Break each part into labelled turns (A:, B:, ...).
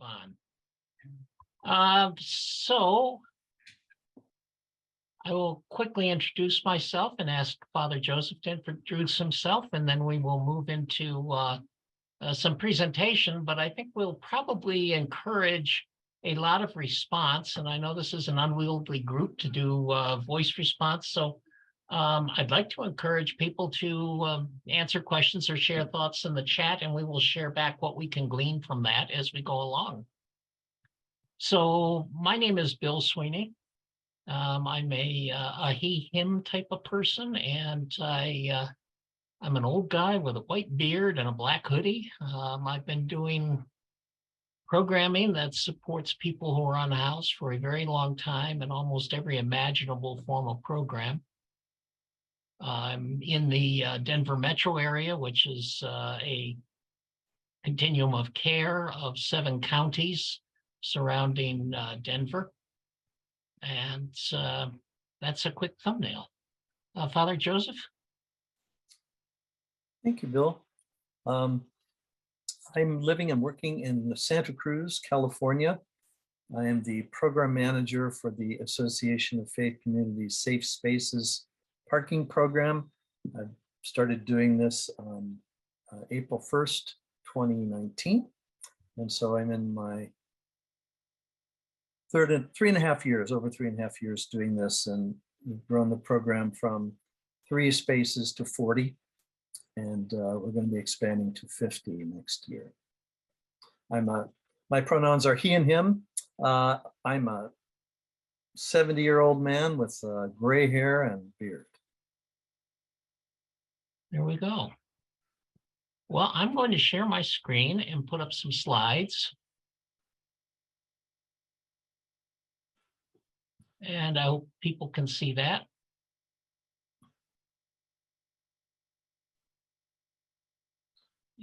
A: Move on. So I will quickly introduce myself and ask Father Joseph to introduce himself, and then we will move into some presentation, but I think we'll probably encourage a lot of response. And I know this is an unwieldy group to do voice response. So I'd like to encourage people to answer questions or share thoughts in the chat, and we will share back what we can glean from that as we go along. So my name is Bill Sweeney. I'm a he, him type of person, and I'm an old guy with a white beard and a black hoodie. I've been doing programming that supports people who are unhoused for a very long time in almost every imaginable form of program. I'm in the Denver metro area, which is a continuum of care of 7 counties surrounding Denver. And that's a quick thumbnail. Father Joseph?
B: Thank you, Bill. I'm living and working in Santa Cruz, California. I am the program manager for the Association of Faith Communities Safe Spaces parking program. I started doing this on April 1st, 2019. And so I'm in my over 3.5 years doing this, and we've grown the program from 3 spaces to 40. And we're going to be expanding to 50 next year. My pronouns are he and him. I'm a 70-year-old man with gray hair and beard.
A: There we go. Well, I'm going to share my screen and put up some slides. And I hope people can see that.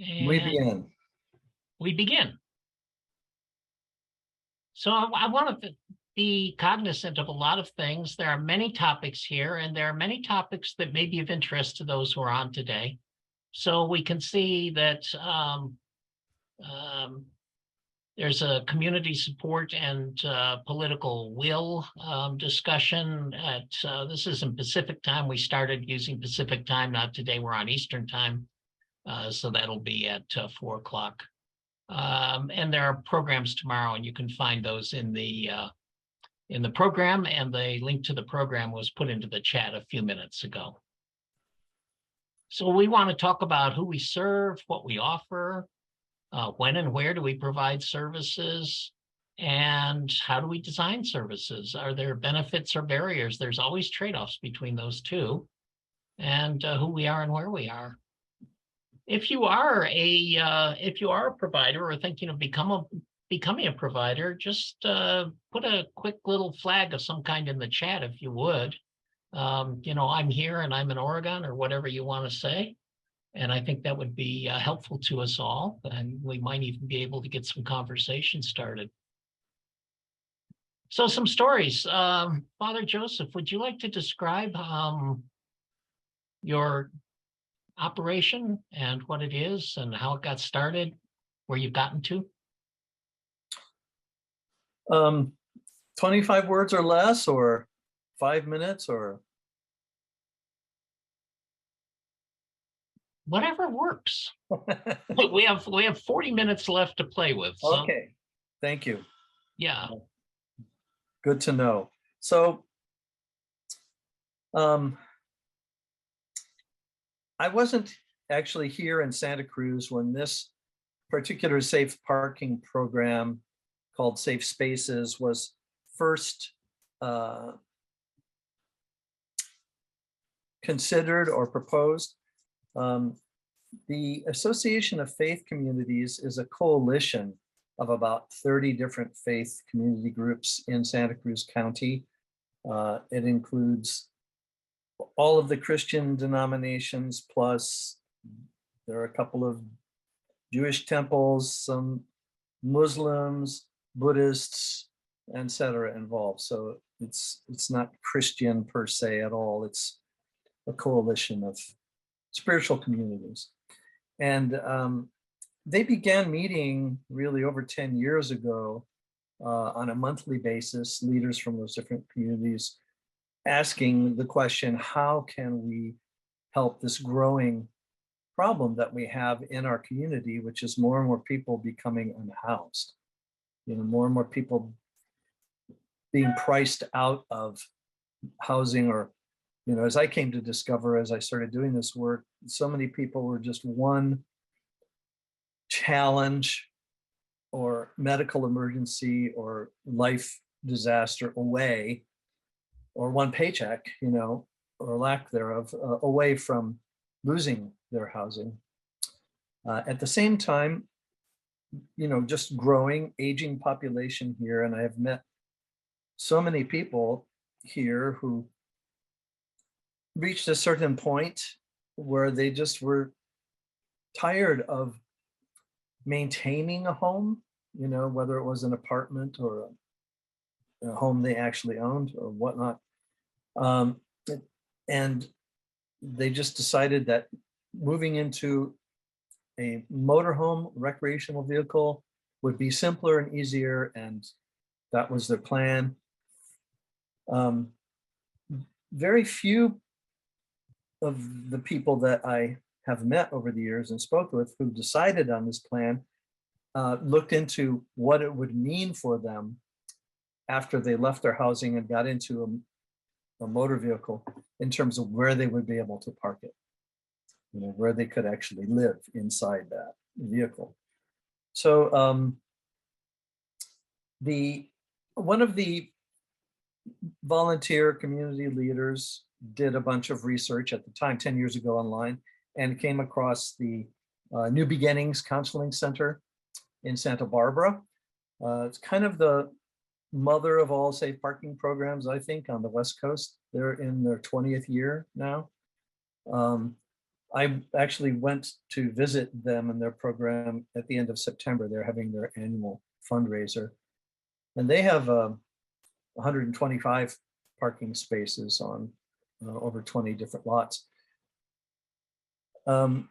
A: And we begin. So I want to be cognizant of a lot of things. There are many topics here, and there are many topics that may be of interest to those who are on today. So we can see that there's a community support and political will discussion. This is in Pacific time. We started using Pacific time, not today. We're on Eastern time. So that'll be at 4 o'clock. And there are programs tomorrow, and you can find those in the program, and the link to the program was put into the chat a few minutes ago. So we want to talk about who we serve, what we offer, when and where do we provide services, and how do we design services? Are there benefits or barriers? There's always trade-offs between those two, and who we are and where we are. If you are a provider or thinking of becoming a provider, just put a quick little flag of some kind in the chat if you would. I'm here and I'm in Oregon, or whatever you want to say. And I think that would be helpful to us all, and we might even be able to get some conversation started. So some stories. Father Joseph, would you like to describe your operation and what it is and how it got started, where you've gotten to?
B: 25 words or less, or 5 minutes, or
A: whatever works. we have 40 minutes left to play with. So.
B: Okay, thank you.
A: Yeah.
B: Good to know. So I wasn't actually here in Santa Cruz when this particular safe parking program called Safe Spaces was first considered or proposed. The Association of Faith Communities is a coalition of about 30 different faith community groups in Santa Cruz County. It includes all of the Christian denominations, plus there are a couple of Jewish temples, some Muslims, Buddhists, etc. involved. So it's not Christian per se at all. It's a coalition of spiritual communities. And they began meeting really over 10 years ago on a monthly basis, leaders from those different communities, asking the question, how can we help this growing problem that we have in our community, which is more and more people becoming unhoused. More and more people being priced out of housing, or, as I came to discover as I started doing this work, so many people were just one challenge or medical emergency or life disaster away, or one paycheck, or lack thereof, away from losing their housing. At the same time, just growing, aging population here. And I have met so many people here who reached a certain point where they just were tired of maintaining a home, whether it was an apartment or a home they actually owned or whatnot. And they just decided that moving into a motorhome recreational vehicle would be simpler and easier, and that was their plan. Very few of the people that I have met over the years and spoke with who decided on this plan looked into what it would mean for them after they left their housing and got into a motor vehicle, in terms of where they would be able to park it, where they could actually live inside that vehicle. So one of the volunteer community leaders did a bunch of research at the time, 10 years ago, online, and came across the New Beginnings Counseling Center in Santa Barbara. It's kind of the mother of all safe parking programs, I think, on the West Coast. They're in their 20th year now. I actually went to visit them and their program at the end of September. They're having their annual fundraiser. And they have 125 parking spaces on over 20 different lots. What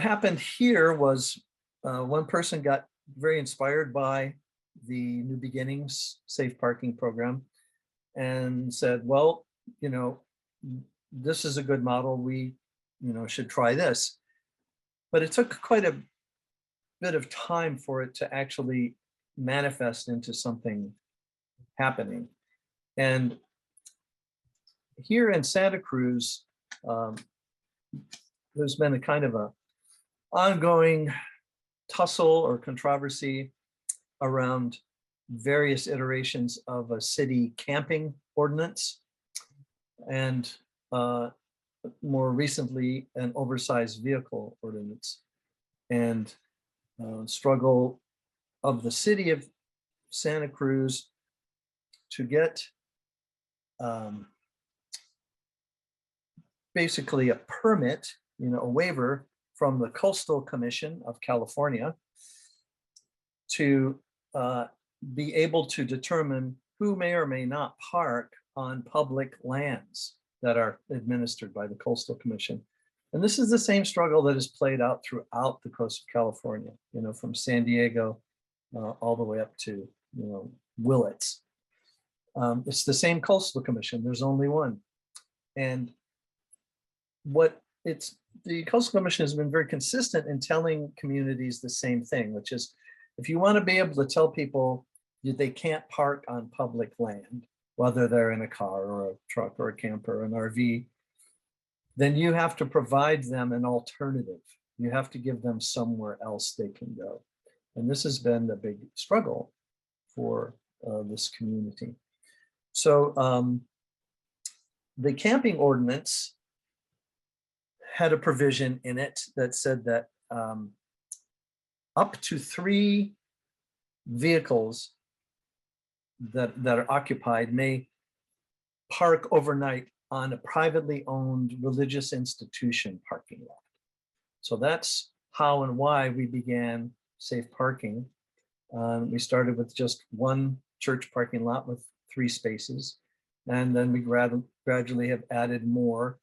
B: happened here was one person got very inspired by the New Beginnings Safe Parking Program and said, well, this is a good model. We, should try this. But it took quite a bit of time for it to actually manifest into something happening. And here in Santa Cruz, there's been a kind of a ongoing tussle or controversy around various iterations of a city camping ordinance, and more recently, an oversized vehicle ordinance, and struggle of the city of Santa Cruz to get basically a permit, a waiver from the Coastal Commission of California to be able to determine who may or may not park on public lands that are administered by the Coastal Commission. And this is the same struggle that is played out throughout the coast of California, from San Diego all the way up to, Willits. It's the same Coastal Commission. There's only one. And the Coastal Commission has been very consistent in telling communities the same thing, which is, if you want to be able to tell people they can't park on public land, whether they're in a car or a truck or a camper or an RV, then you have to provide them an alternative. You have to give them somewhere else they can go. And this has been a big struggle for this community. So the camping ordinance had a provision in it that said that up to 3 vehicles that are occupied may park overnight on a privately owned religious institution parking lot. So that's how and why we began safe parking. We started with just one church parking lot with 3 spaces, and then we gradually have added more.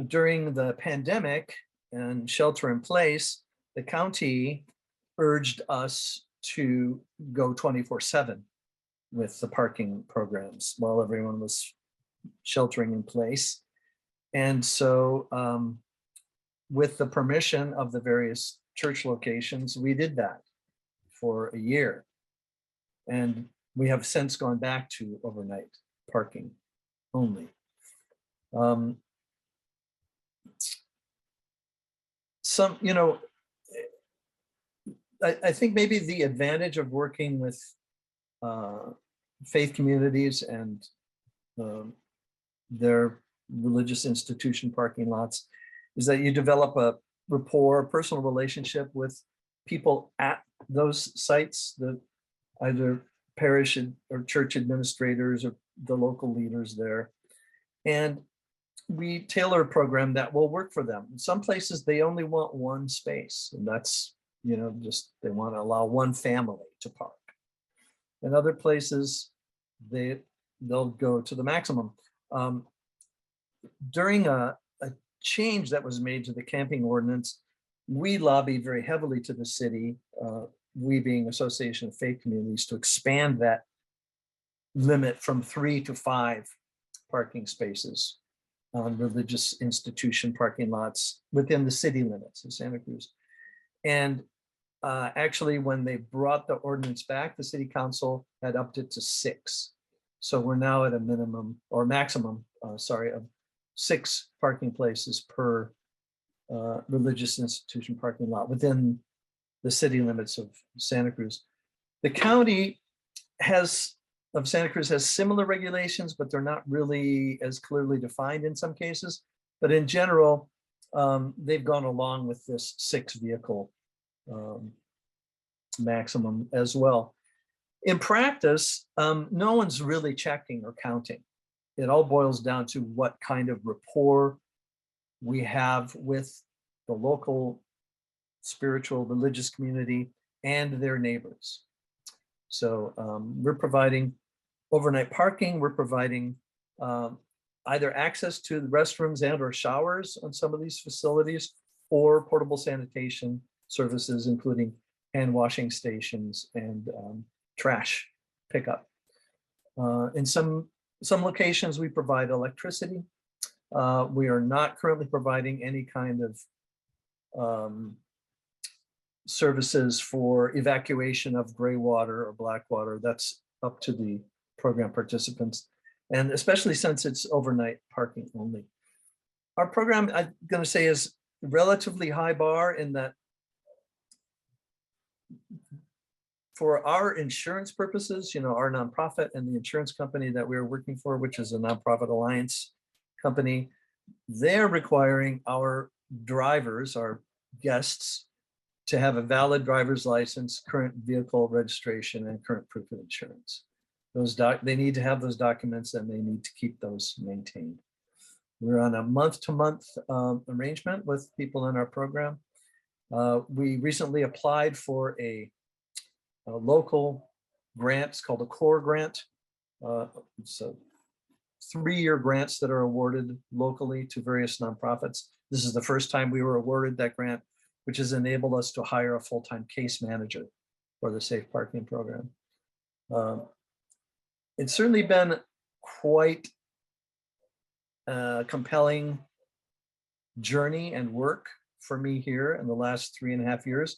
B: During the pandemic, and shelter in place, the county urged us to go 24/7 with the parking programs while everyone was sheltering in place. And so with the permission of the various church locations, we did that for a year. And we have since gone back to overnight parking only. Some, you know, I think maybe the advantage of working with faith communities and their religious institution parking lots is that you develop a rapport, personal relationship with people at those sites, the either parish or church administrators or the local leaders there. And we tailor a program that will work for them. In some places, they only want one space, and that's, you know, just they want to allow one family to park. In other places, they'll go to the maximum. During a change that was made to the camping ordinance, we lobbied very heavily to the city, we being Association of Faith Communities, to expand that limit from 3 to 5 parking spaces on religious institution parking lots within the city limits of Santa Cruz. And actually, when they brought the ordinance back, the city council had upped it to 6. So we're now at a minimum or maximum, of 6 parking places per religious institution parking lot within the city limits of Santa Cruz. The county of Santa Cruz has similar regulations, but they're not really as clearly defined in some cases. But in general, they've gone along with this 6 vehicle maximum as well. In practice, no one's really checking or counting. It all boils down to what kind of rapport we have with the local spiritual religious community and their neighbors. So we're providing overnight parking, we're providing either access to the restrooms and or showers on some of these facilities, or portable sanitation services, including hand washing stations and trash pickup. In some locations, we provide electricity. We are not currently providing any kind of services for evacuation of gray water or black water. That's up to the program participants, and especially since it's overnight parking only. Our program, I'm going to say, is relatively high bar in that for our insurance purposes, you know, our nonprofit and the insurance company that we're working for, which is a nonprofit alliance company, they're requiring our drivers, our guests, to have a valid driver's license, current vehicle registration, and current proof of insurance. They need to have those documents, and they need to keep those maintained. We're on a month-to-month arrangement with people in our program. We recently applied for a local grant. It's called a CORE grant. It's a 3-year grants that are awarded locally to various nonprofits. This is the first time we were awarded that grant, which has enabled us to hire a full-time case manager for the safe parking program. It's certainly been quite a compelling journey and work for me here in the last 3.5 years.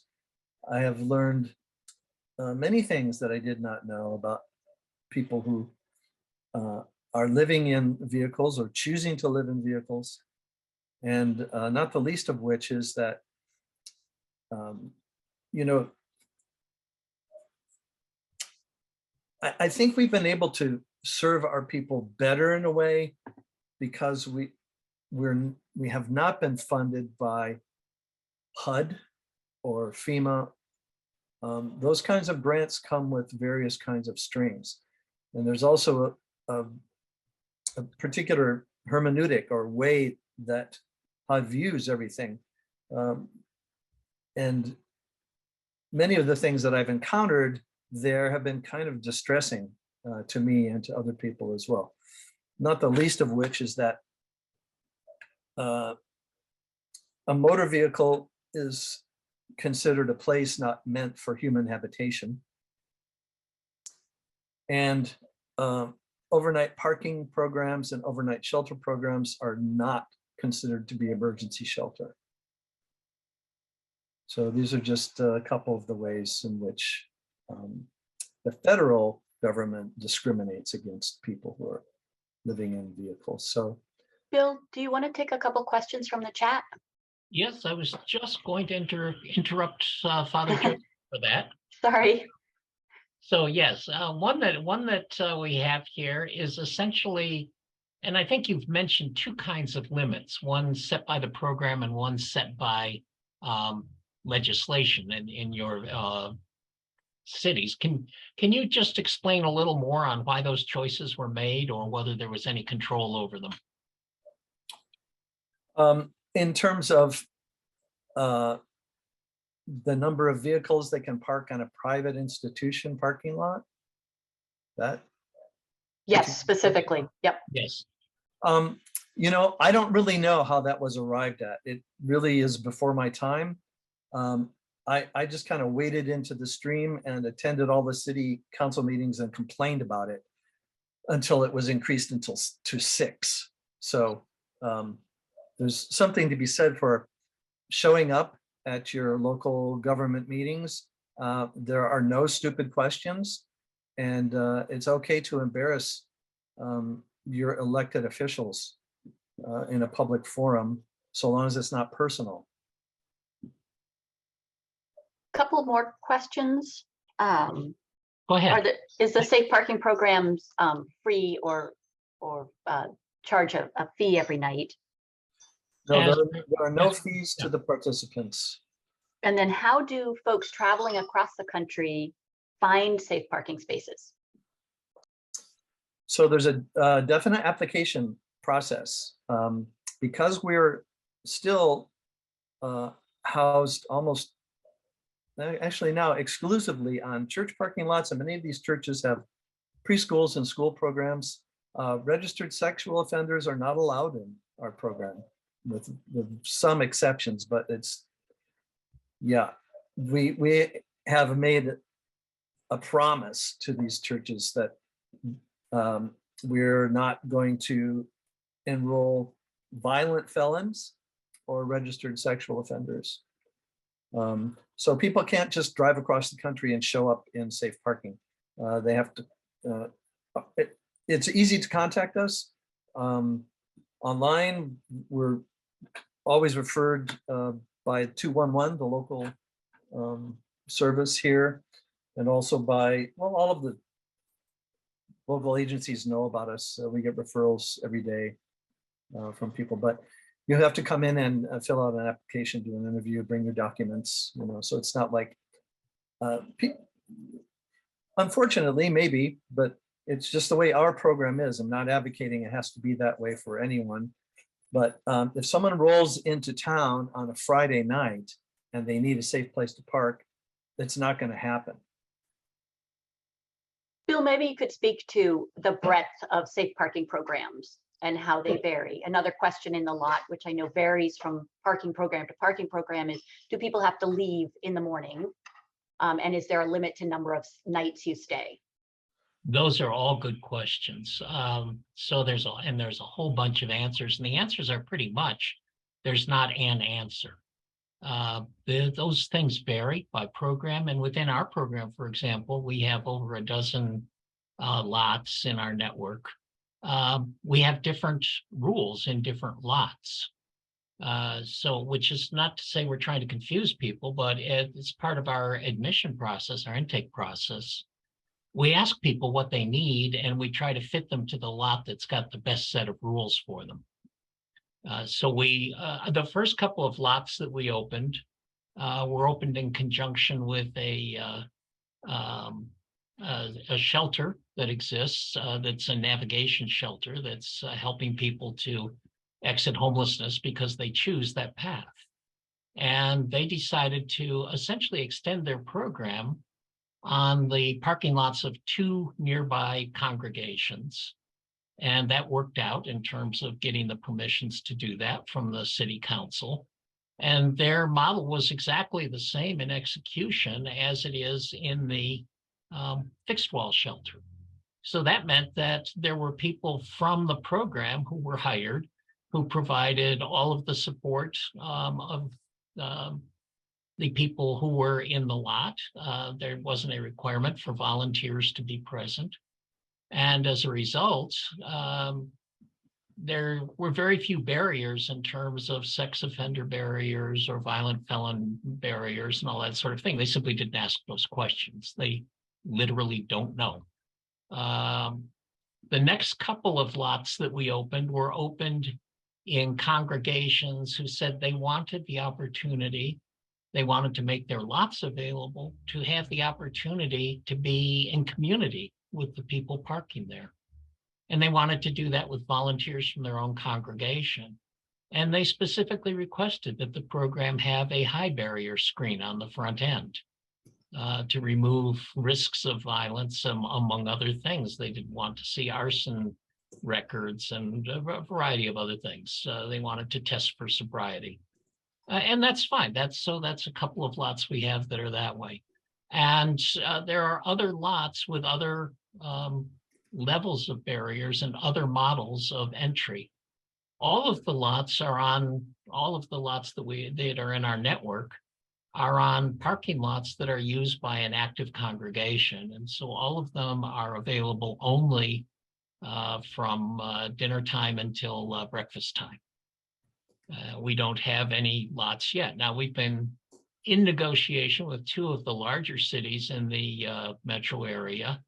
B: I have learned many things that I did not know about people who are living in vehicles or choosing to live in vehicles. And not the least of which is that, you know, I think we've been able to serve our people better in a way because we have not been funded by HUD or FEMA. Those kinds of grants come with various kinds of strings. And there's also a particular hermeneutic or way that HUD views everything. And many of the things that I've encountered there have been kind of distressing to me and to other people as well. Not the least of which is that a motor vehicle is considered a place not meant for human habitation. And overnight parking programs and overnight shelter programs are not considered to be emergency shelter. So these are just a couple of the ways in which the federal government discriminates against people who are living in vehicles. So,
C: Bill, do you want to take a couple questions from the chat?
A: Yes, I was just going to interrupt Father Joe for that.
C: Sorry.
A: So yes, one that we have here is essentially, and I think you've mentioned two kinds of limits, one set by the program and one set by legislation in your cities. Can you just explain a little more on why those choices were made or whether there was any control over them?
B: in terms of the number of vehicles that can park on a private institution parking lot, that?
C: Yes, specifically. Yep.
A: Yes.
B: You know, I don't really know how that was arrived at. It really is before my time. I just kind of waded into the stream and attended all the city council meetings and complained about it until it was increased to 6. So there's something to be said for showing up at your local government meetings. There are no stupid questions, and it's okay to embarrass your elected officials in a public forum, so long as it's not personal.
C: Couple more questions.
A: Go ahead.
C: Is the safe parking programs free or charge a fee every night?
B: No, there are no fees to the participants.
C: And then how do folks traveling across the country find safe parking spaces?
B: So there's a definite application process. Because we're still housed almost, actually now exclusively on church parking lots, and many of these churches have preschools and school programs. Registered sexual offenders are not allowed in our program, with some exceptions, but it's, yeah, we have made a promise to these churches that we're not going to enroll violent felons or registered sexual offenders. So people can't just drive across the country and show up in safe parking. They have to, it's easy to contact us. Online, we're always referred by 211, the local service here, and also by, well, all of the local agencies know about us. We get referrals every day from people, but you have to come in and fill out an application, do an interview, bring your documents, you know, so it's not like, unfortunately, maybe, but it's just the way our program is. I'm not advocating it has to be that way for anyone. But if someone rolls into town on a Friday night and they need a safe place to park, it's not going to happen.
C: Bill, maybe you could speak to the breadth of safe parking programs and how they vary. Another question in the lot, which I know varies from parking program to parking program, is do people have to leave in the morning? And is there a limit to number of nights you stay?
A: Those are all good questions. So there's a whole bunch of answers, and the answers are pretty much, there's not an answer. Those things vary by program, and within our program, for example, we have over a dozen lots in our network. We have different rules in different lots. So, which is not to say we're trying to confuse people, but it's part of our admission process, our intake process. We ask people what they need, and we try to fit them to the lot that's got the best set of rules for them. So the first couple of lots that we opened were opened in conjunction with a shelter that exists, that's a navigation shelter that's helping people to exit homelessness because they choose that path. And they decided to essentially extend their program on the parking lots of 2 nearby congregations. And that worked out in terms of getting the permissions to do that from the city council. And their model was exactly the same in execution as it is in the fixed wall shelter. So that meant that there were people from the program who were hired, who provided all of the support of the people who were in the lot. There wasn't a requirement for volunteers to be present. And as a result, there were very few barriers in terms of sex offender barriers or violent felon barriers and all that sort of thing. They simply didn't ask those questions. They literally don't know. The next couple of lots that we opened were opened in congregations who said they wanted the opportunity, they wanted to make their lots available to have the opportunity to be in community with the people parking there. And they wanted to do that with volunteers from their own congregation. And they specifically requested that the program have a high barrier screen on the front end to remove risks of violence, among other things. They didn't want to see arson records and a variety of other things. They wanted to test for sobriety. And that's fine. That's a couple of lots we have that are that way. And there are other lots with other levels of barriers and other models of entry. All of the lots that are in our network are on parking lots that are used by an active congregation. And so all of them are available only from dinner time until breakfast time. We don't have any lots yet. Now, we've been in negotiation with two of the larger cities in the metro area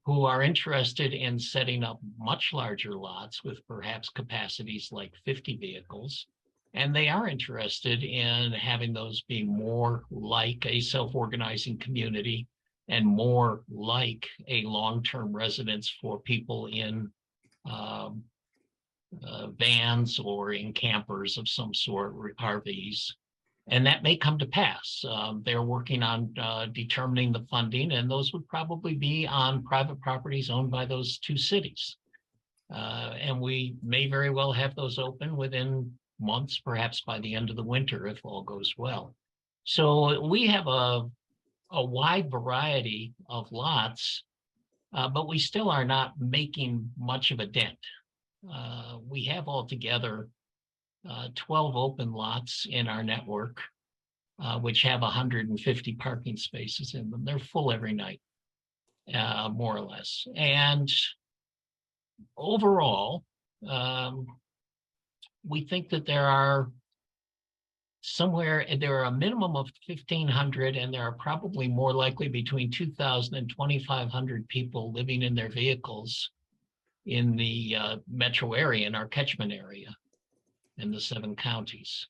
A: who are interested in setting up much larger lots with perhaps capacities like 50 vehicles. And they are interested in having those be more like a self-organizing community and more like a long-term residence for people in vans or in campers of some sort, RVs. And that may come to pass. They're working on determining the funding, and those would probably be on private properties owned by those two cities. And we may very well have those open within months, perhaps by the end of the winter, if all goes well. So we have a wide variety of lots, but we still are not making much of a dent. We have altogether 12 open lots in our network, which have 150 parking spaces in them. They're full every night, more or less. And overall, we think that there are a minimum of 1,500, and there are probably more likely between 2,000 and 2,500 people living in their vehicles in the metro area, in our catchment area, in the 7 counties.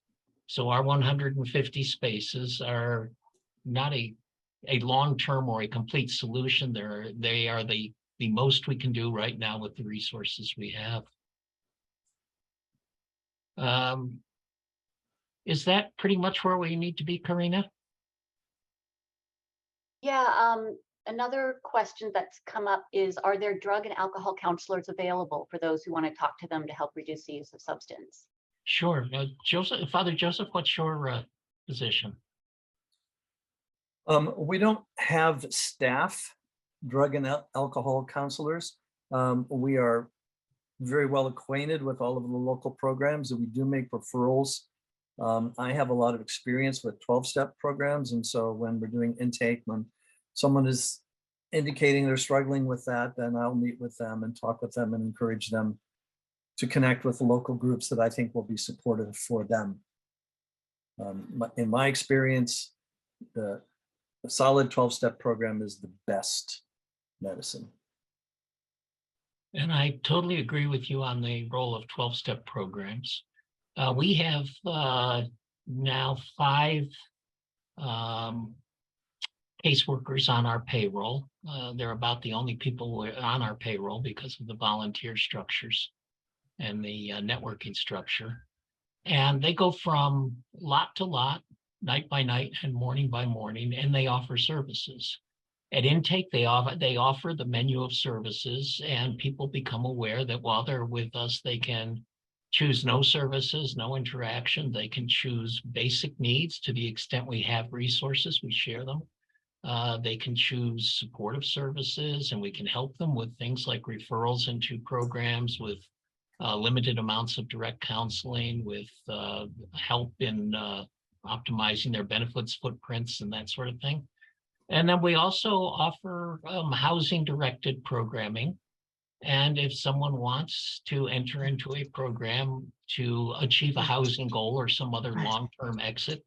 A: So our 150 spaces are not a long-term or a complete solution. They are the most we can do right now with the resources we have. Is that pretty much where we need to be, Karina?
C: Yeah, another question that's come up is, are there drug and alcohol counselors available for those who want to talk to them to help reduce the use of substance?
A: Sure. Father Joseph, what's your position?
B: We don't have staff drug and alcohol counselors. We are very well acquainted with all of the local programs, and we do make referrals. I have a lot of experience with 12-step programs, and so when we're doing intake, when someone is indicating they're struggling with that, then I'll meet with them and talk with them and encourage them to connect with the local groups that I think will be supportive for them. In my experience, the solid 12-step program is the best medicine.
A: And I totally agree with you on the role of 12-step programs. We have now 5 caseworkers on our payroll. They're about the only people on our payroll because of the volunteer structures and the networking structure. And they go from lot to lot, night by night and morning by morning, and they offer services. At intake, they offer the menu of services, and people become aware that while they're with us, they can choose no services, no interaction. They can choose basic needs. To the extent we have resources, we share them. They can choose supportive services, and we can help them with things like referrals into programs, with limited amounts of direct counseling, with help in optimizing their benefits footprints and that sort of thing. And then we also offer housing directed programming. And if someone wants to enter into a program to achieve a housing goal or some other long-term exit,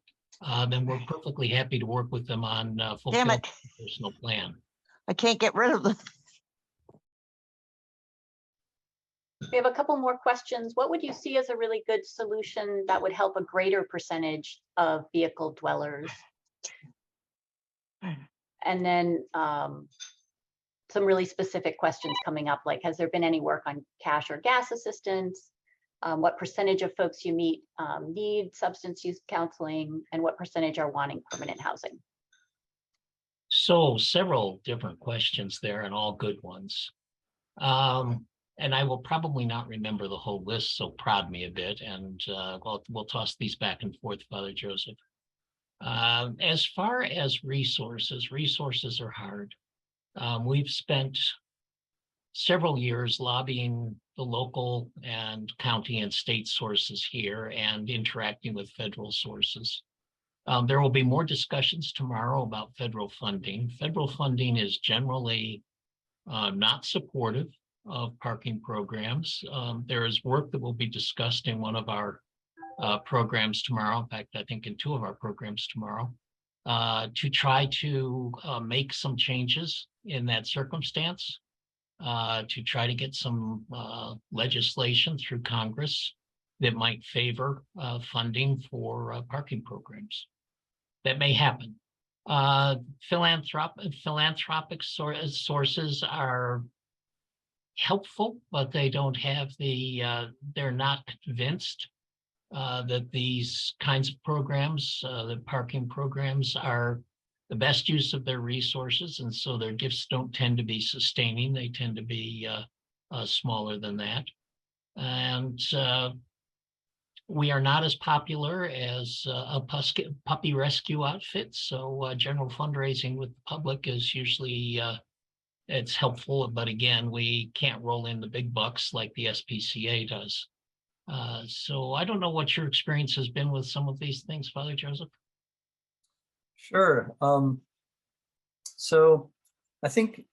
A: then we're perfectly happy to work with them on
D: Damn
A: fulfilling
D: it.
A: their personal plan.
D: I can't get rid of the,
C: We have a couple more questions. What would you see as a really good solution that would help a greater percentage of vehicle dwellers? And then some really specific questions coming up, like, has there been any work on cash or gas assistance? What percentage of folks you meet need substance use counseling, and what percentage are wanting permanent housing?
A: So several different questions there, and all good ones. And I will probably not remember the whole list, so prod me a bit, and we'll toss these back and forth, Father Joseph. As far as resources are hard. We've spent several years lobbying the local and county and state sources here and interacting with federal sources. There will be more discussions tomorrow about federal funding. Federal funding is generally not supportive of parking programs. There is work that will be discussed in one of our programs tomorrow. In fact, I think in two of our programs tomorrow, to try to make some changes in that circumstance, to try to get some legislation through Congress that might favor funding for parking programs. That may happen. Philanthropic sources are helpful, but they don't have the, they're not convinced that these kinds of programs, the parking programs, are the best use of their resources, and so their gifts don't tend to be sustaining. They tend to be smaller than that. And we are not as popular as a puppy rescue outfit, so general fundraising with the public is usually, it's helpful, but again, we can't roll in the big bucks like the SPCA does. So I don't know what your experience has been with some of these things, Father Joseph.
B: Sure. So I think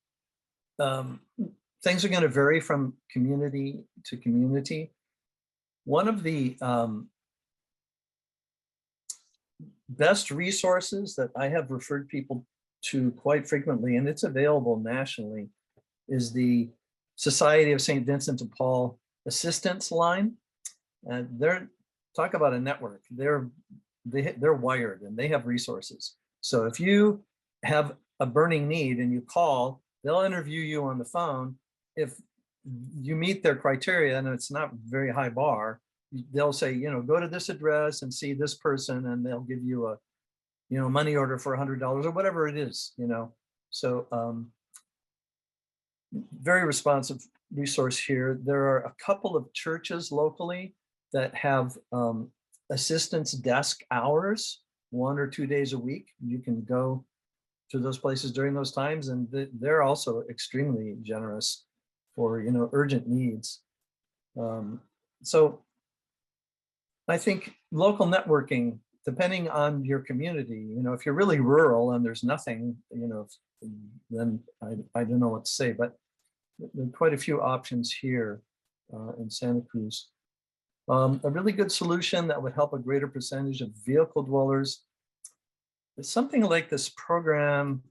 B: things are going to vary from community to community. One of the best resources that I have referred people to quite frequently, and it's available nationally, is the Society of St. Vincent de Paul Assistance Line. And they're, talk about a network. They're wired and they have resources. So if you have a burning need and you call, they'll interview you on the phone. If you meet their criteria, and it's not very high bar, they'll say, you know, go to this address and see this person, and they'll give you a, you know, money order for $100 or whatever it is, you know. So very responsive resource here. There are a couple of churches locally that have assistance desk hours, 1 or 2 days a week. You can go to those places during those times, and they're also extremely generous for, you know, urgent needs. So I think local networking, depending on your community, you know, if you're really rural and there's nothing, you know, then I don't know what to say, but there are quite a few options here in Santa Cruz. A really good solution that would help a greater percentage of vehicle dwellers is something like this program.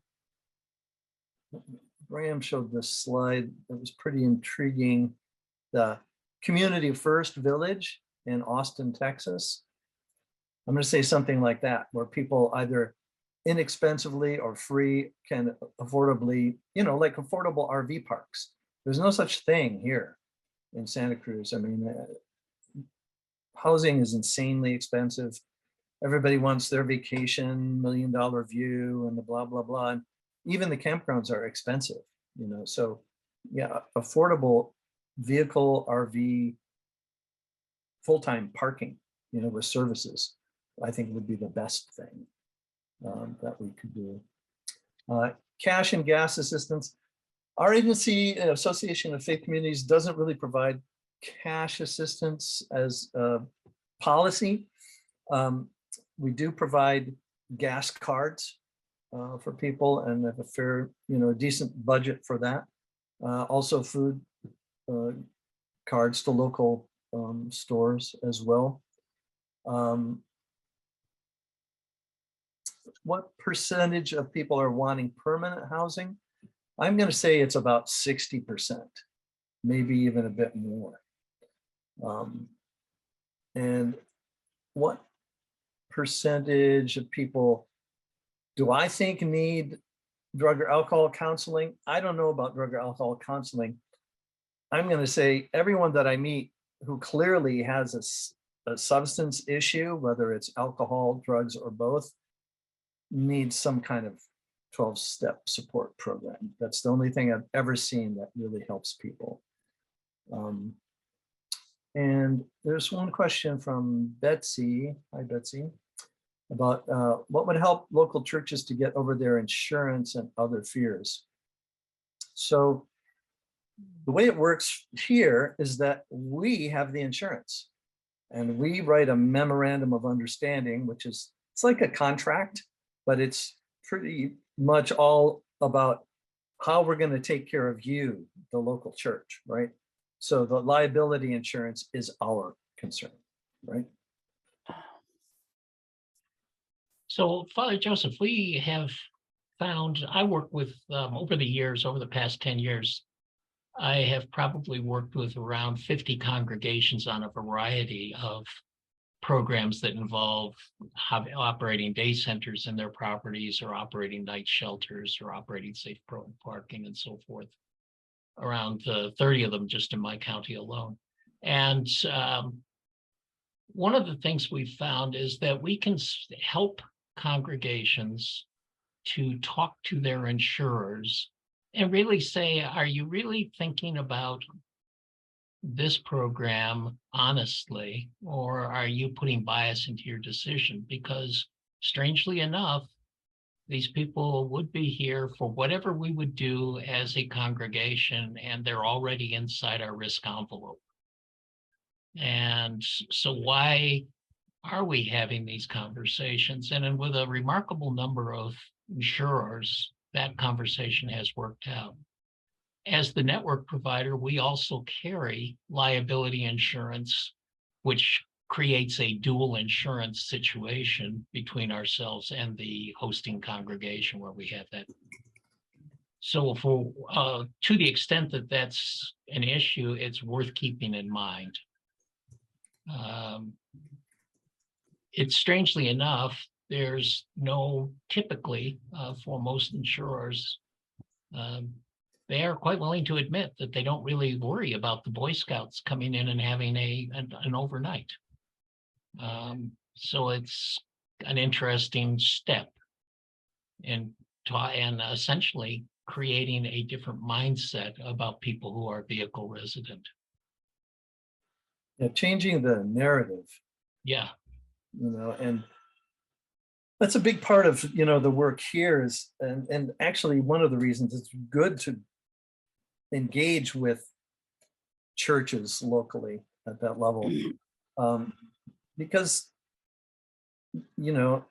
B: Graham showed this slide that was pretty intriguing. The Community First Village in Austin, Texas. I'm going to say something like that, where people either inexpensively or free can affordably, you know, like affordable RV parks. There's no such thing here in Santa Cruz. I mean, housing is insanely expensive. Everybody wants their vacation, $1 million view, and the blah, blah, blah. And even the campgrounds are expensive, you know. So yeah, affordable vehicle RV full-time parking, with services, I think would be the best thing that we could do. Cash and gas assistance. Our agency, Association of Faith Communities, doesn't really provide cash assistance as a policy. We do provide gas cards for people and have a fair, decent budget for that. Also food cards to local stores as well. What percentage of people are wanting permanent housing? I'm going to say it's about 60%, maybe even a bit more. And what percentage of people do I think need drug or alcohol counseling? I don't know about drug or alcohol counseling. I'm going to say everyone that I meet who clearly has a substance issue, whether it's alcohol, drugs, or both, needs some kind of 12-step support program. That's the only thing I've ever seen that really helps people. And there's one question from Betsy. Hi, Betsy. About what would help local churches to get over their insurance and other fears. So the way it works here is that we have the insurance and we write a memorandum of understanding, which is, it's like a contract, but it's pretty much all about how we're going to take care of you, the local church, right? So the liability insurance is our concern, right?
A: So, Father Joseph, we have found, I work with, over the years, over the past 10 years, I have probably worked with around 50 congregations on a variety of programs that involve operating day centers in their properties, or operating night shelters, or operating safe parking, and so forth. Around 30 of them just in my county alone. And one of the things we've found is that we can help congregations to talk to their insurers and really say, are you really thinking about this program honestly, or are you putting bias into your decision? Because strangely enough, these people would be here for whatever we would do as a congregation, and they're already inside our risk envelope. And so why are we having these conversations? And with a remarkable number of insurers, that conversation has worked out. As the network provider, we also carry liability insurance, which creates a dual insurance situation between ourselves and the hosting congregation where we have that. So for to the extent that that's an issue, it's worth keeping in mind. It's strangely enough, there's no typically for most insurers, they are quite willing to admit that they don't really worry about the Boy Scouts coming in and having an overnight. So it's an interesting step in and essentially creating a different mindset about people who are vehicle resident.
B: Yeah, changing the narrative.
A: Yeah.
B: And that's a big part of, the work here is, and actually one of the reasons it's good to engage with churches locally at that level. Because,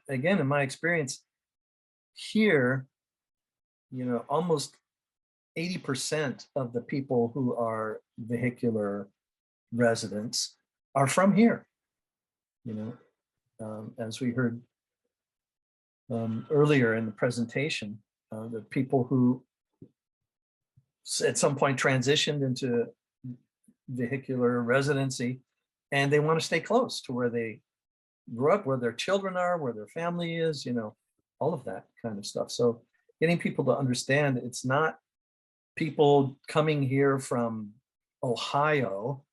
B: again, in my experience here, almost 80% of the people who are vehicular residents are from here, as we heard earlier in the presentation, the people who at some point transitioned into vehicular residency, and they want to stay close to where they grew up, where their children are, where their family is, all of that kind of stuff. So getting people to understand it's not people coming here from Ohio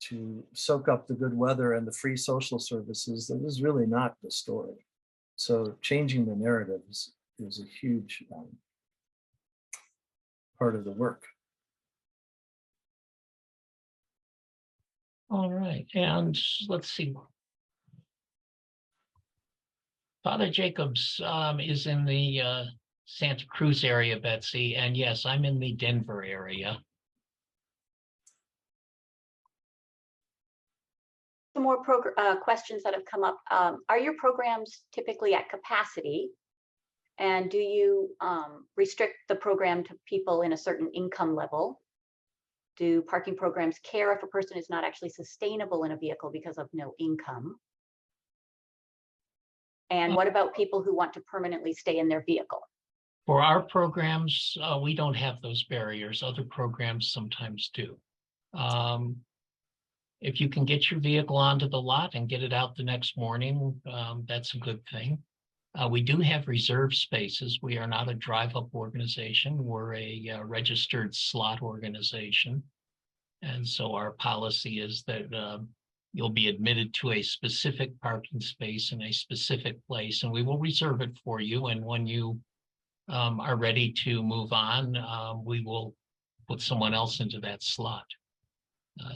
B: to soak up the good weather and the free social services. That is really not the story. So changing the narrative is a huge part of the work.
A: All right, and let's see. Father Jacobs is in the Santa Cruz area, Betsy, and yes, I'm in the Denver area.
C: Some more questions that have come up. Are your programs typically at capacity? And do you restrict the program to people in a certain income level? Do parking programs care if a person is not actually sustainable in a vehicle because of no income? And what about people who want to permanently stay in their vehicle?
A: For our programs, we don't have those barriers. Other programs sometimes do. If you can get your vehicle onto the lot and get it out the next morning, that's a good thing. We do have reserve spaces. We are not a drive-up organization. We're a registered slot organization. And so our policy is that you'll be admitted to a specific parking space in a specific place, and we will reserve it for you. And when you are ready to move on, we will put someone else into that slot.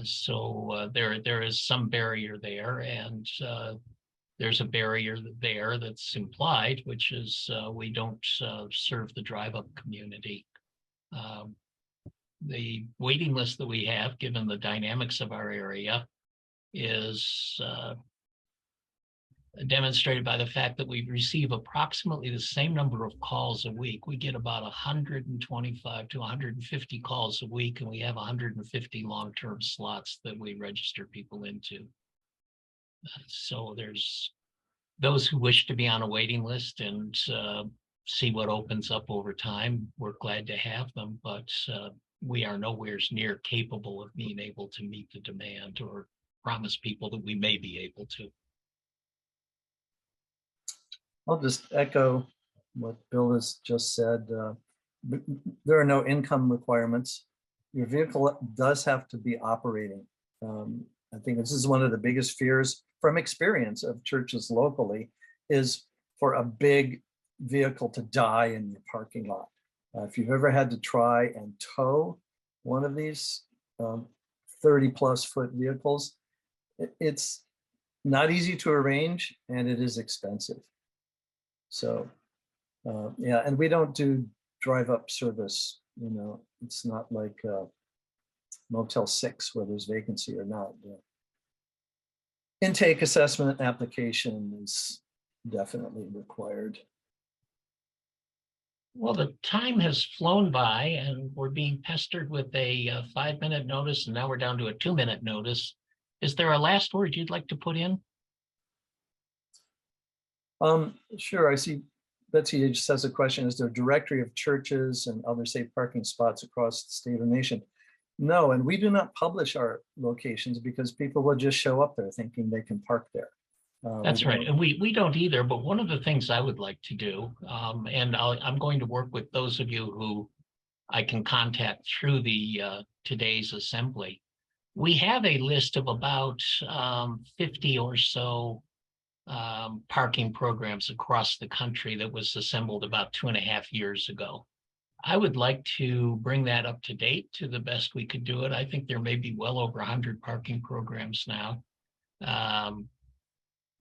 A: So there is some barrier there, and there's a barrier there that's implied, which is we don't serve the drive-up community. The waiting list that we have, given the dynamics of our area, is demonstrated by the fact that we receive approximately the same number of calls a week. We get about 125 to 150 calls a week, and we have 150 long-term slots that we register people into. So there's those who wish to be on a waiting list and see what opens up over time. We're glad to have them, but we are nowhere near capable of being able to meet the demand or promise people that we may be able to.
B: I'll just echo what Bill has just said. There are no income requirements. Your vehicle does have to be operating. I think this is one of the biggest fears from experience of churches locally, is for a big vehicle to die in your parking lot. If you've ever had to try and tow one of these 30+ foot vehicles, it's not easy to arrange, and it is expensive. So yeah, and we don't do drive-up service. You know, it's not like Motel 6 where there's vacancy or not. Yeah. Intake assessment application is definitely required.
A: Well, the time has flown by, and we're being pestered with a 5-minute notice, and now we're down to a 2-minute notice. Is there a last word you'd like to put in?
B: Sure. I see Betsy just has a question. Is there a directory of churches and other safe parking spots across the state or nation? No, and we do not publish our locations because people will just show up there thinking they can park there.
A: That's right. And we don't either. But one of the things I would like to do, and I'm going to work with those of you who I can contact through the today's assembly. We have a list of about 50 or so parking programs across the country that was assembled about 2.5 years ago. I would like to bring that up to date to the best we could do it. I think there may be well over 100 parking programs now.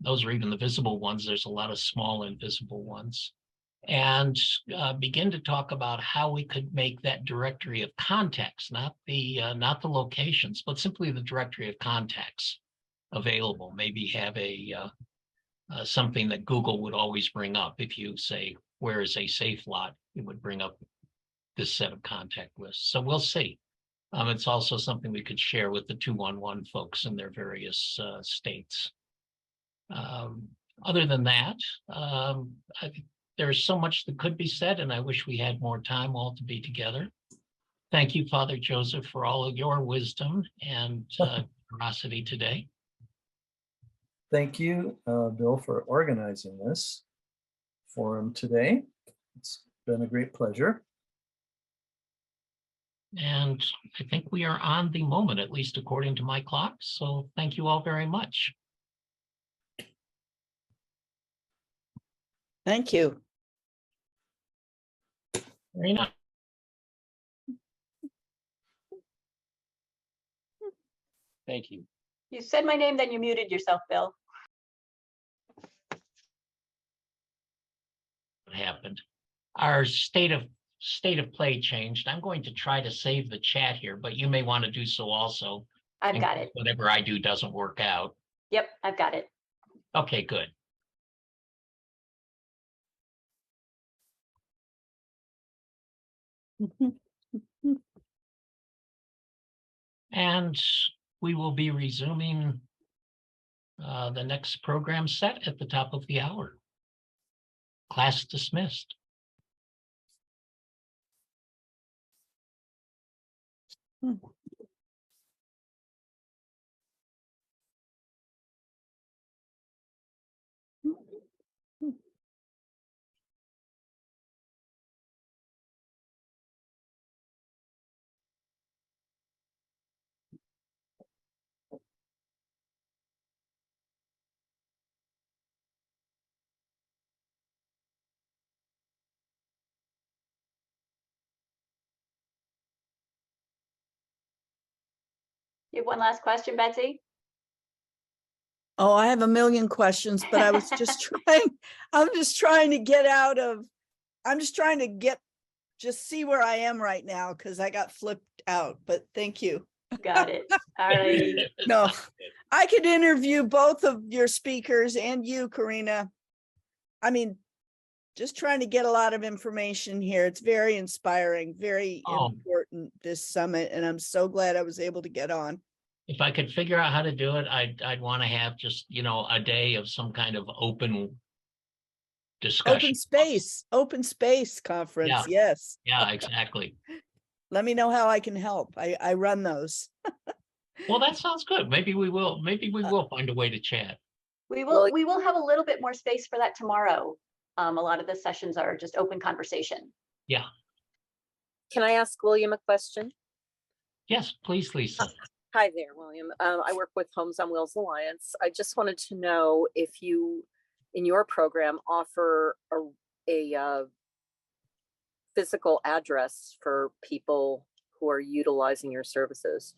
A: Those are even the visible ones. There's a lot of small invisible ones. And begin to talk about how we could make that directory of contacts, not the locations, but simply the directory of contacts available. Maybe have a something that Google would always bring up. If you say, where is a safe lot, it would bring up this set of contact lists. So we'll see. It's also something we could share with the 211 folks in their various states. Other than that, I think there's so much that could be said, and I wish we had more time all to be together. Thank you, Father Joseph, for all of your wisdom and generosity today.
B: Thank you, Bill, for organizing this forum today. It's been a great pleasure.
A: And I think we are on the moment, at least according to my clock. So thank you all very much.
D: Thank you.
A: Very nice. Thank you.
C: You said my name, then you muted yourself, Bill.
A: What happened? Our state of play changed. I'm going to try to save the chat here, but you may want to do so also.
C: I've
A: in
C: got
A: case
C: it.
A: Whatever I do doesn't work out.
C: Yep, I've got it.
A: Okay, good. And we will be resuming the next program set at the top of the hour. Class dismissed.
C: You have one last question, Betsy?
D: Oh, I have a million questions, but I was just I'm just trying to get out of, I'm just trying to just see where I am right now because I got flipped out, but thank you.
C: Got it. All right.
D: No, I could interview both of your speakers and you, Karina. I mean, just trying to get a lot of information here. It's very inspiring, very important, this summit, and I'm so glad I was able to get on.
A: If I could figure out how to do it, I'd want to have just, a day of some kind of open discussion.
D: Open space conference.
A: Yeah.
D: Yes.
A: Yeah, exactly.
D: Let me know how I can help. I run those.
A: Well, that sounds good. Maybe we will find a way to chat.
C: We will have a little bit more space for that tomorrow. A lot of the sessions are just open conversation.
A: Yeah.
E: Can I ask William a question?
A: Yes, please, Lisa.
E: Hi there, William. I work with Homes on Wheels Alliance. I just wanted to know if you, in your program, offer a physical address for people who are utilizing your services.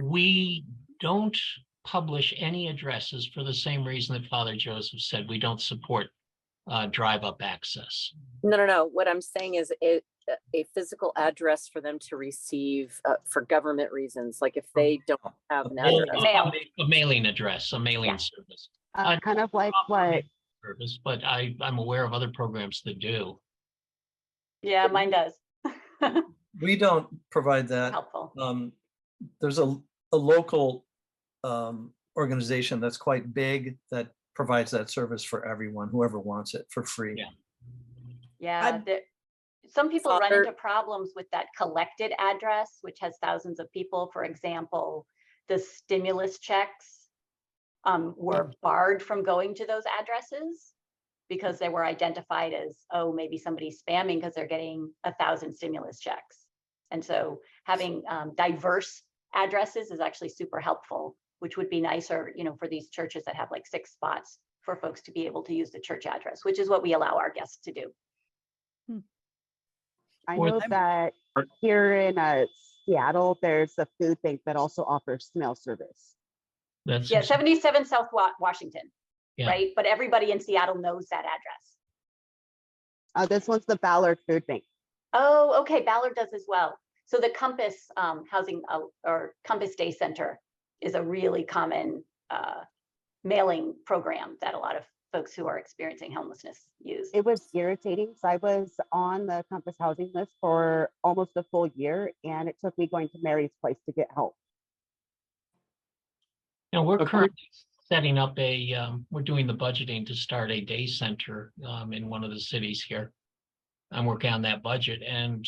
A: We don't publish any addresses for the same reason that Father Joseph said. We don't support drive-up access.
E: No. What I'm saying is a physical address for them to receive for government reasons. Like if they don't have an address.
A: A mailing address, a mailing service.
F: Kind of like what?
A: Service, but I'm aware of other programs that do.
C: Yeah, mine does.
B: We don't provide that.
C: Helpful.
B: There's a local organization that's quite big that provides that service for everyone, whoever wants it, for free.
C: Yeah. Some people run into problems with that collected address, which has thousands of people. For example, the stimulus checks were barred from going to those addresses because they were identified as, oh, maybe somebody's spamming because they're getting 1,000 stimulus checks. And so having diverse addresses is actually super helpful, which would be nicer, for these churches that have like 6 spots for folks to be able to use the church address, which is what we allow our guests to do.
F: I know that here in Seattle, there's a food bank that also offers mail service.
A: That's
C: 77 South Washington,
A: Yeah.
C: right? But everybody in Seattle knows that address.
F: This one's the Ballard Food Bank.
C: Oh, okay. Ballard does as well. So the Compass Housing or Compass Day Center is a really common mailing program that a lot of folks who are experiencing homelessness use.
F: It was irritating. So I was on the Compass housing list for almost a full year, and it took me going to Mary's place to get help.
A: Now we're currently setting up we're doing the budgeting to start a day center in one of the cities here. I'm working on that budget, and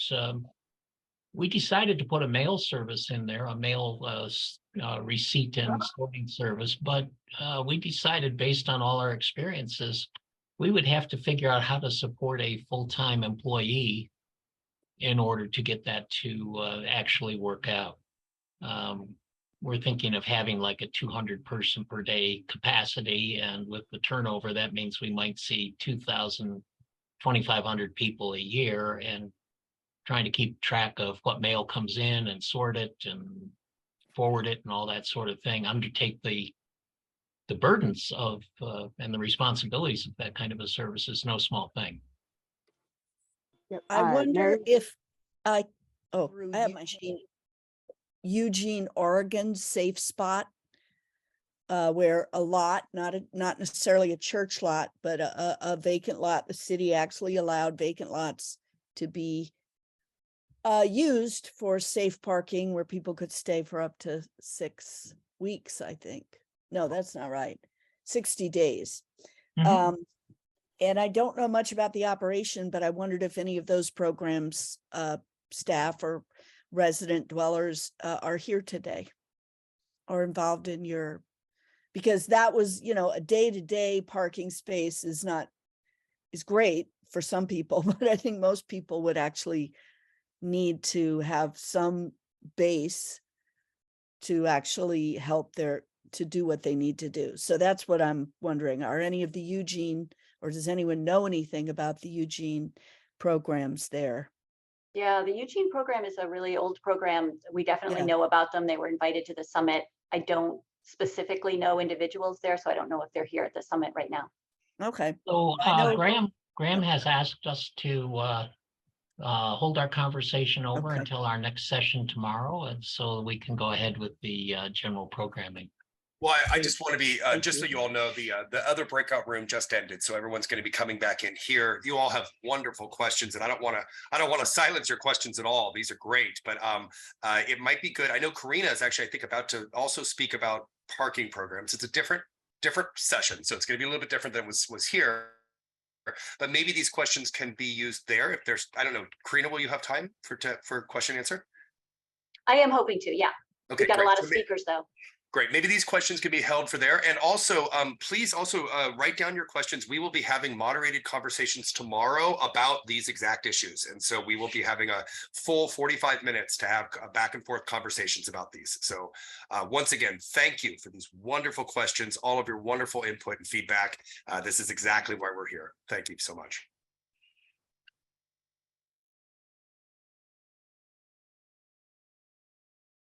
A: we decided to put a mail service in there, a mail receipt and sorting service. But we decided, based on all our experiences, we would have to figure out how to support a full-time employee in order to get that to actually work out. We're thinking of having like a 200 person per day capacity, and with the turnover, that means we might see 2,000, 2,500 people a year, and trying to keep track of what mail comes in and sort it and forward it and all that sort of thing, undertake the burdens of and the responsibilities of that kind of a service is no small thing.
F: Yep,
D: I wonder
F: Mary-
D: if I have my
C: Eugene.
D: Eugene, Oregon safe spot, where a lot, not necessarily a church lot, but a vacant lot, the city actually allowed vacant lots to be used for safe parking where people could stay for up to 6 weeks, I think. No, that's not right. 60 days.
A: Mhm.
D: And I don't know much about the operation, but I wondered if any of those programs, staff or resident dwellers are here today or involved in your, because that was, a day-to-day parking space is great for some people, but I think most people would actually need to have some base to actually help to do what they need to do. So that's what I'm wondering. Are any of the Eugene, or does anyone know anything about the Eugene programs there?
C: Yeah, the Eugene program is a really old program. We definitely
D: Yeah.
C: know about them. They were invited to the summit. I don't specifically know individuals there, so I don't know if they're here at the summit right now.
D: Okay.
A: So
D: I know-
A: Graham has asked us to hold our conversation over
D: Okay.
A: until our next session tomorrow, and so we can go ahead with the general programming.
G: Well, I just want to be,
D: Thank
G: just so
D: you.
G: you all know, the other breakout room just ended, so everyone's going to be coming back in here. You all have wonderful questions, and I don't want to silence your questions at all. These are great, but it might be good. I know Karina is actually, I think, about to also speak about parking programs. It's a different session, so it's going to be a little bit different than was here. But maybe these questions can be used there. If there's, I don't know, Karina, will you have time for question and answer?
C: I am hoping to, yeah.
G: Okay,
C: We've got a
G: great.
C: lot
G: So
C: of speakers though.
G: Great. Maybe these questions can be held for there. And also, please also write down your questions. We will be having moderated conversations tomorrow about these exact issues. And so we will be having a full 45 minutes to have back and forth conversations about these. So once again, thank you for these wonderful questions, all of your wonderful input and feedback. This is exactly why we're here. Thank you so much.